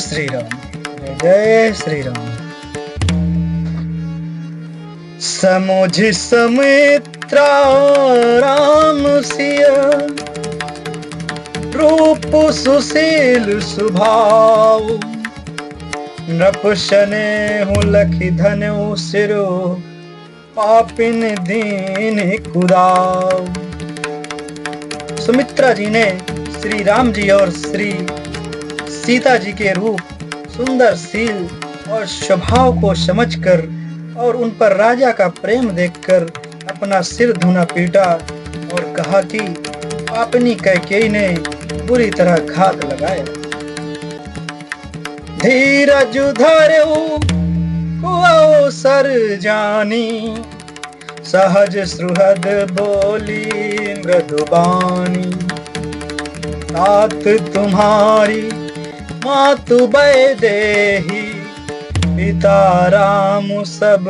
श्री राम। जय श्री राम। समुझ समित्रा राम सिया, रूप सुशील सुभाव। नृप स्नेहु लखि धनु सिरो, पापिन दीन कुदाव। सुमित्रा जी ने श्री राम जी और श्री सीता जी के रूप, सुंदर शील और स्वभाव को समझकर और उन पर राजा का प्रेम देखकर अपना सिर धुना पीटा और कहा कि अपनी कैकेयी ने बुरी तरह घात लगाया। धीरज धरऊ अवसर जानी, सहज सुहृद बोली मृदुबानी। तात तुम्हारी मातु वैदेही, पिता राम सब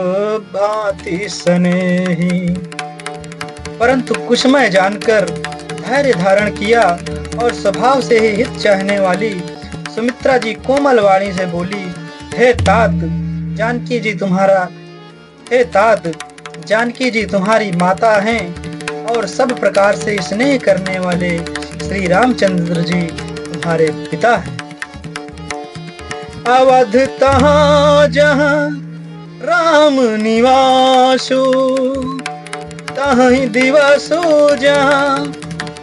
भांति स्नेही। परंतु कुसुमय जानकर धैर्य धारण किया और स्वभाव से ही हित चाहने वाली सुमित्रा जी कोमल वाणी से बोली, हे तात जानकी जी तुम्हारी माता हैं और सब प्रकार से स्नेह करने वाले श्री रामचंद्र जी तुम्हारे पिता हैं। अवध तहाँ जहाँ राम निवासु, तहीं दिवसु जहाँ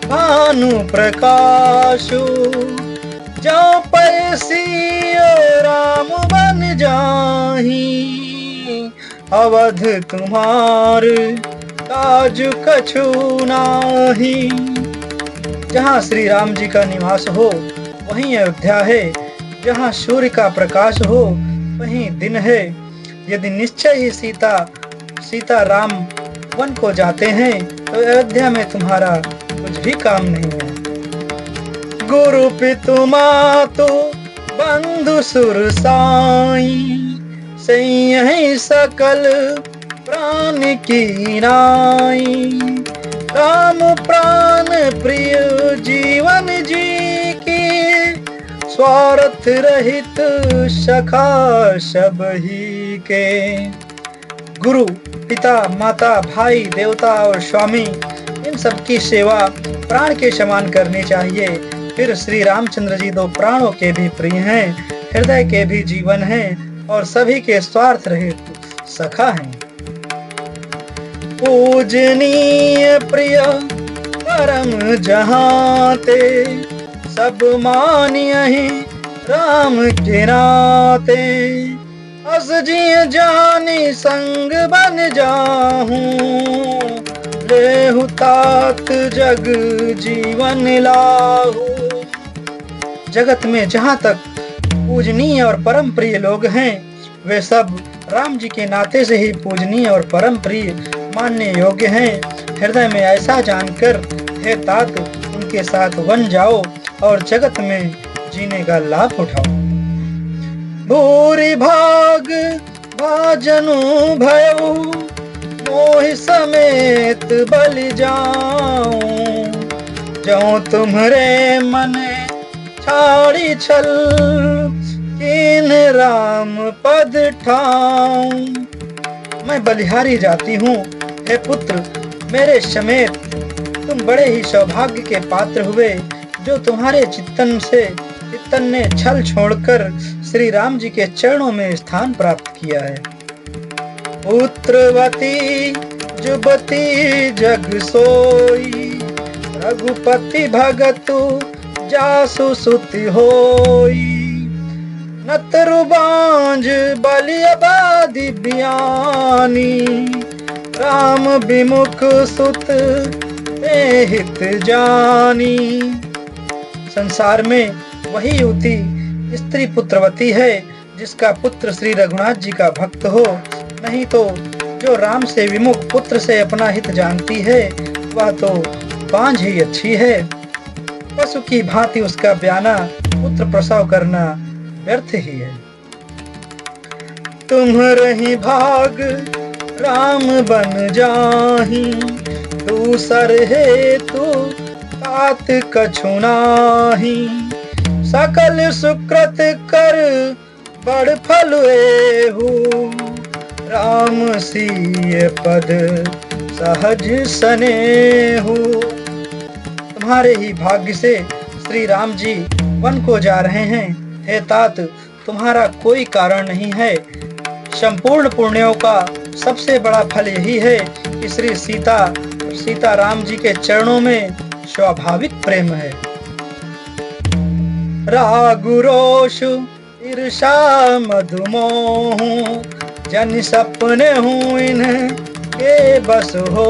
भानु प्रकाशु। जो पैसी राम बन जाही, अवध तुम्हार काज कछु नाही। जहाँ श्री राम जी का निवास हो वहीं अयोध्या है, जहाँ सूर्य का प्रकाश हो वहीं दिन है। यदि निश्चय ही सीता राम वन को जाते हैं तो अयोध्या में तुम्हारा कुछ भी काम नहीं है। गुरु पितु मातु बंधु सुर साई, सही सकल प्राण की नाई। राम प्राण प्रिय जीवन जी की, स्वार्थ रहित सखा सब ही के। गुरु, पिता, माता, भाई, देवता और स्वामी, इन सब की सेवा प्राण के समान करनी चाहिए। फिर श्री रामचंद्र जी दो प्राणों के भी प्रिय हैं, हृदय के भी जीवन हैं और सभी के स्वार्थ रहित सखा हैं। पूजनीय प्रिय परम जहाते, सब मानियहि राम के नाते। अस जिय जानी संग बन जाहूं, लेहु तात जग जीवन लाहू। जगत में जहाँ तक पूजनीय और परम प्रिय लोग हैं, वे सब राम जी के नाते से ही पूजनीय और परम प्रिय मानने योग्य हैं। हृदय में ऐसा जानकर हे तात उनके साथ वन जाओ और जगत में जीने का लाभ उठाओ। भूरि भाग भाजनु भयउ, मोहि समेत बलि जाऊं। जो तुम्हरे मन छाड़ी छल, किन राम पद ठाऊं। मैं बलिहारी जाती हूँ, हे पुत्र मेरे समेत तुम बड़े ही सौभाग्य के पात्र हुए, जो तुम्हारे चित्तन ने छल छोड़कर श्री राम जी के चरणों में स्थान प्राप्त किया है। पुत्रवती जुबती जग सोई, रघुपति भगतु जासु सुति होई। नतरु बांझ बलियाबादी बयानी, राम विमुख सुत ते हित जानी। संसार में वही युवती स्त्री पुत्रवती है जिसका पुत्र श्री रघुनाथ जी का भक्त हो, नहीं तो जो राम से विमुख पुत्र से अपना हित जानती है वह तो बांझ ही अच्छी है। पशु की भांति उसका ब्याना पुत्र प्रसव करना व्यर्थ ही है। तुम्हरहि भाग राम बन जाही, दूसर हेतु तात कछु नाही। सकल सुकृत कर बड़ फल एहू, राम सिय पद सहज सनेहू। तुम्हारे ही भाग्य से श्री राम जी वन को जा रहे हैं। हे तात, तुम्हारा कोई कारण नहीं है। संपूर्ण पुण्यों का सबसे बड़ा फल यही है कि श्री सीता राम जी के चरणों में स्वाभाविक प्रेम है। रागु रोष ईर्षा मधुमोह, जन सपने हूँ इनके बस हो।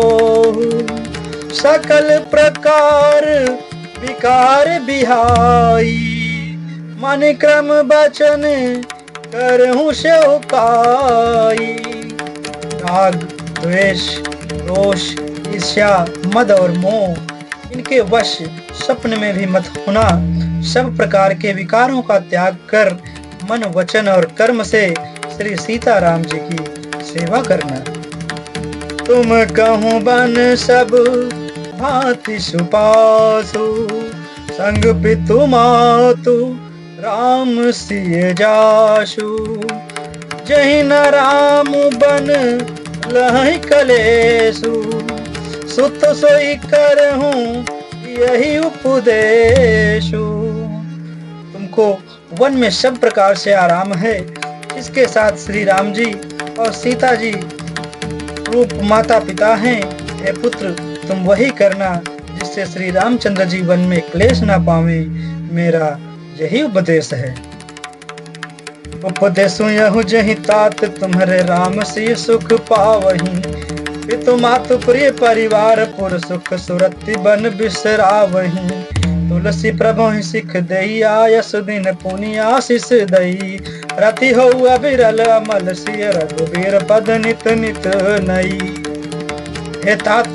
सकल प्रकार विकार बिहाई, मन क्रम बचन करहूँ सेवकाई। राग, द्वेष, रोष, ईर्ष्या, मद और मोह इनके वश स्वप्न में भी मत होना। सब प्रकार के विकारों का त्याग कर मन, वचन और कर्म से श्री सीताराम जी की सेवा करना। तुम कहूँ बन सब भांति सुपासु, संग पितु मातु राम सिय जासु। जहि न राम बन लहि कलेसु, सुत सोई करहूँ यही उपदेशु। तुमको वन में सब प्रकार से आराम है। इसके साथ श्री राम जी और सीता जी रूप माता पिता हैं। हे पुत्र, तुम वही करना जिससे श्री रामचंद्र जी वन में क्लेश ना पावे। मेरा यही उपदेश है। उपदेशु यहु जहि तात, तुम्हारे राम से सुख पावही। पितु मातु प्रिय परिवार पुर, सुख सुरति बन बिसरावही। तुलसी प्रभु सिख दई, आयस दिन पुनि आशीष दई। रति हो अबिरल अमल सिय, रघुबीर पद नित नित नई। हे तात,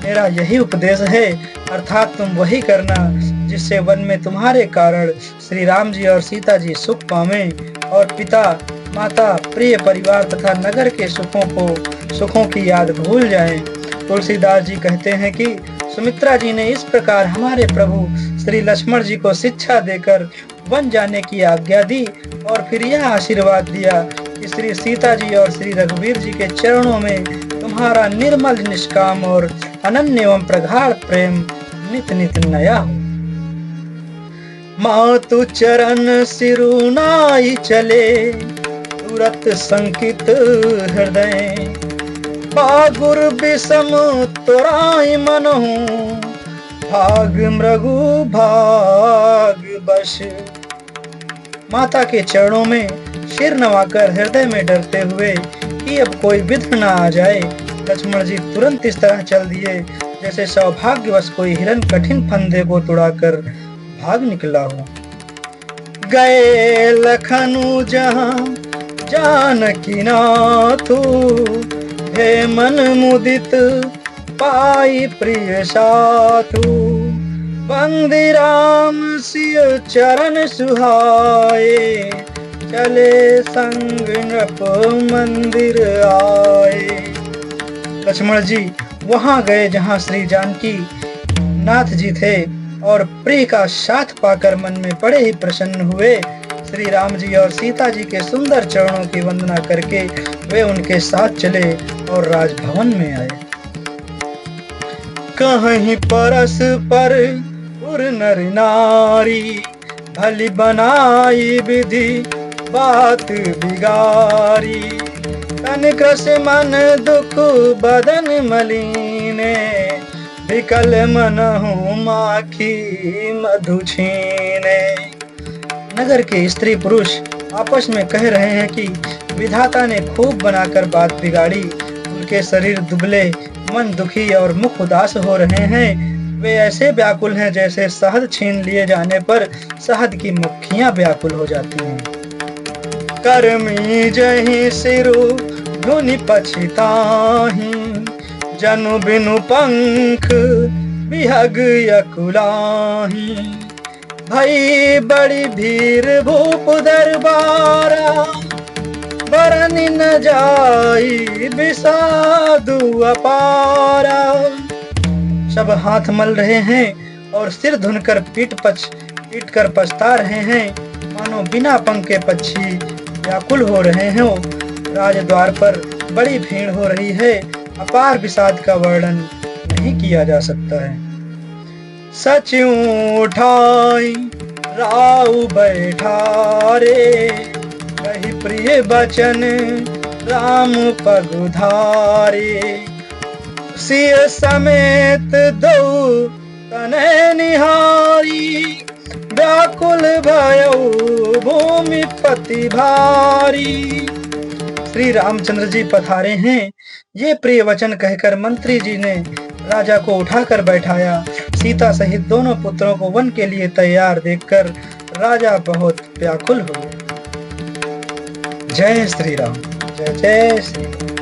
मेरा यही उपदेश है, अर्थात तुम वही करना जिससे वन में तुम्हारे कारण श्री राम जी और सीता जी सुख पावें और पिता माता प्रिय परिवार तथा नगर के सुखों की याद भूल जाएं। तुलसीदास जी कहते हैं कि सुमित्रा जी ने इस प्रकार हमारे प्रभु श्री लक्ष्मण जी को शिक्षा देकर वन जाने की आज्ञा दी और फिर यह आशीर्वाद दिया कि श्री सीता जी और श्री रघुवीर जी के चरणों में तुम्हारा निर्मल, निष्काम और अनन्य एवं प्रगाढ़ प्रेम नित नित नया हो। मातु चरण सिरुनाई चले, तुरत संकित हृदय। बागुर विषम तोराई मनहु, भाग मृगु भाग बश। माता के चरणों में सिर नवाकर हृदय में डरते हुए कि अब कोई विघ्न न आ जाए, लक्ष्मण जी तुरंत इस तरह चल दिए जैसे सौभाग्यवश कोई हिरन कठिन फंदे को तुड़ाकर भाग निकला हो। गए लखनु जहाँ जानकी नाथु, हे मन मुदित पाई प्रिय साथु। बंदी राम सिय चरण सुहाए, चले संग नृप मंदिर आए। लक्ष्मण जी वहां गए जहां श्री जानकी नाथ जी थे और प्रिय का साथ पाकर मन में बड़े ही प्रसन्न हुए। श्री राम जी और सीता जी के सुंदर चरणों की वंदना करके वे उनके साथ चले और राजभवन में आए। कहीं परस पर उर नर नारी, भली बनाई विधि बात बिगारी। तन क्रस मन दुख बदन मलीने, विकल मनहु माखी मधु छीने। नगर के स्त्री पुरुष आपस में कह रहे हैं कि विधाता ने खूब बनाकर बात बिगाड़ी। उनके शरीर दुबले, मन दुखी और मुख उदास हो रहे हैं। वे ऐसे व्याकुल हैं जैसे शहद छीन लिए जाने पर शहद की मक्खियां व्याकुल हो जाती हैं। कर्मी जहि सिरु धुनि पछिताहि, जनु बिनु पंख बिहग यकुलाहि। भई बड़ी भीड़ भूप दरबारा, बरनि न जाई बिसाधु अपारा। सब हाथ मल रहे हैं और सिर धुनकर पीठ पीट कर पछता रहे हैं, मानो बिना पंख के पक्षी व्याकुल हो रहे हो। राजद्वार पर बड़ी भीड़ हो रही है, अपार विषाद का वर्णन नहीं किया जा सकता है। सचिव उठाई राउ बैठारे, कही प्रिय बचन राम पगुधारे। सिय समेत दो तने निहारी, व्याकुल भयउ भूमि पति भारी। श्री रामचंद्र जी पधारे हैं, ये प्रिय वचन कहकर मंत्री जी ने राजा को उठाकर बैठाया। सीता सहित दोनों पुत्रों को वन के लिए तैयार देखकर राजा बहुत व्याकुल हुए। जय श्री राम, जय जय श्री राम।